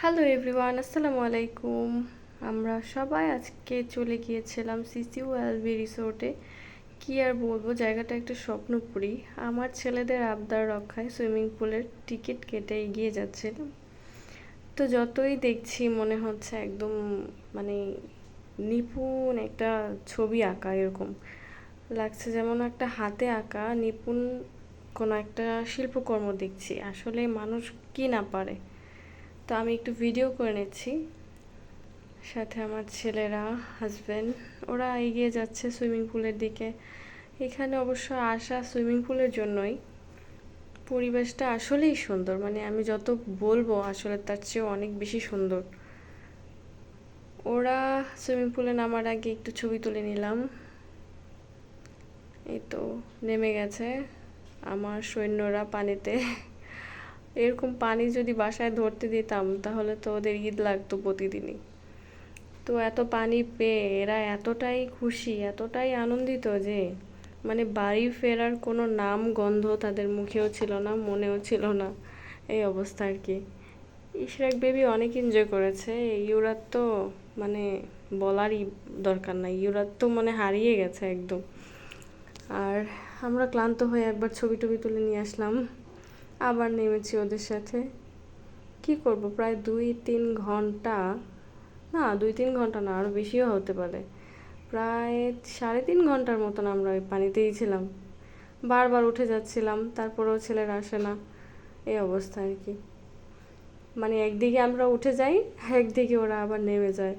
Hello everyone, আসসালামু আলাইকুম। আমরা সবাই আজকে চলে গিয়েছিলাম সিসিউএলভি রিসোর্টে। কি আর বলবো, জায়গাটা একটা স্বপ্নপুরী। আমার ছেলেদের আবদার রক্ষায় সুইমিং পুলের টিকিট কেটে এগিয়ে যাচ্ছিলাম। তো যতই দেখছি মনে হচ্ছে একদম মানে নিপুণ একটা ছবি আঁকা এরকম লাগছে, যেমন একটা হাতে আঁকা নিপুণ কোনো একটা শিল্পকর্ম দেখছি। আসলে মানুষ কি না পারে। তো আমি একটু ভিডিও করে নিচ্ছি, সাথে আমার ছেলেরা, হাজব্যান্ড, ওরা এগিয়ে যাচ্ছে সুইমিং পুলের দিকে। এখানে অবশ্য আসা সুইমিং পুলের জন্যই। পরিবেশটা আসলেই সুন্দর, মানে আমি যত বলবো আসলে তার চেয়েও অনেক বেশি সুন্দর। ওরা সুইমিং পুলে নামার আগে একটু ছবি তুলে নিলাম। এই তো নেমে গেছে আমার সৈন্যরা পানিতে। এরকম পানি যদি বাসায় ধরতে দিতাম তাহলে তো ওদের ঈদ লাগতো প্রতিদিনই। তো এত পানি পেয়ে এরা এতটাই খুশি, এতটাই আনন্দিত যে মানে বাড়ি ফেরার কোনো নাম গন্ধ তাদের মুখেও ছিল না, মনেও ছিল না। এই অবস্থা আর কি। ইশরাক বেবি অনেক এনজয় করেছে। ইউরাত তো মানে বলারই দরকার নাই, ইউরাত তো মানে হারিয়ে গেছে একদম। আর আমরা ক্লান্ত হয়ে একবার ছবি টবি তুলে নিয়ে আসলাম, আবার নেমেছি ওদের সাথে। কি করব, প্রায় 2-3 ঘন্টা, না 2-3 ঘন্টা না, আরও বেশিও হতে পারে, প্রায় 3.5 ঘন্টার মতন আমরা ওই পানিতেই ছিলাম। বারবার উঠে যাচ্ছিলাম, তারপরেও ছেলেরা আসে না। এই অবস্থা আর কি। মানে একদিকে আমরা উঠে যাই, একদিকে ওরা আবার নেমে যায়।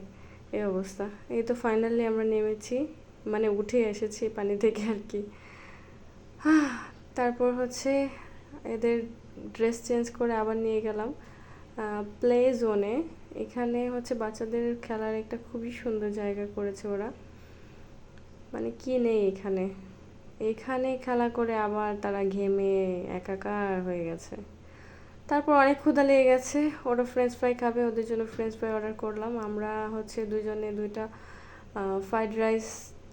এই অবস্থা। এই তো ফাইনালি আমরা নেমেছি, মানে উঠে এসেছি পানি থেকে আর কি। তারপর হচ্ছে এদের ড্রেস চেঞ্জ করে আবার নিয়ে গেলাম প্লে জোনে। এখানে হচ্ছে বাচ্চাদের খেলার একটা খুবই সুন্দর জায়গা করেছে ওরা। মানে কি নেই এখানে, এখানে খেলা করে আবার তারা ঘেমে একাকার হয়ে গেছে। তারপর অনেক ক্ষুধা লেগে গেছে, ওরা ফ্রেঞ্চ ফ্রাই খাবে, ওদের জন্য ফ্রেঞ্চ ফ্রাই অর্ডার করলাম। আমরা হচ্ছে দুজনে দুইটা ফ্রাইড রাইস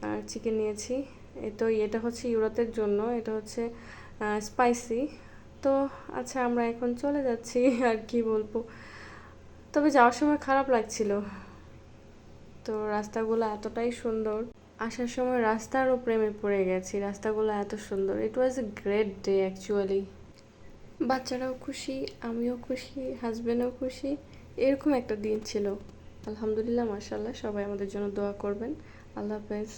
আর চিকেন নিয়েছি। এটা হচ্ছে ইউরোতের জন্য, এটা হচ্ছে স্পাইসি। তো আচ্ছা, আমরা এখন চলে যাচ্ছি। আর কি বলবো, তবে যাওয়ার সময় খারাপ লাগছিল। তো রাস্তাগুলো এতটাই সুন্দর, আসার সময় রাস্তারও প্রেমে পড়ে গেছি, রাস্তাগুলো এত সুন্দর। ইট ওয়াজ এ গ্রেট ডে অ্যাকচুয়ালি। বাচ্চারাও খুশি, আমিও খুশি, হাজব্যান্ডও খুশি। এরকম একটা দিন ছিল। আলহামদুলিল্লাহ, মাশাআল্লাহ। সবাই আমাদের জন্য দোয়া করবেন। আল্লাহ হাফেজ।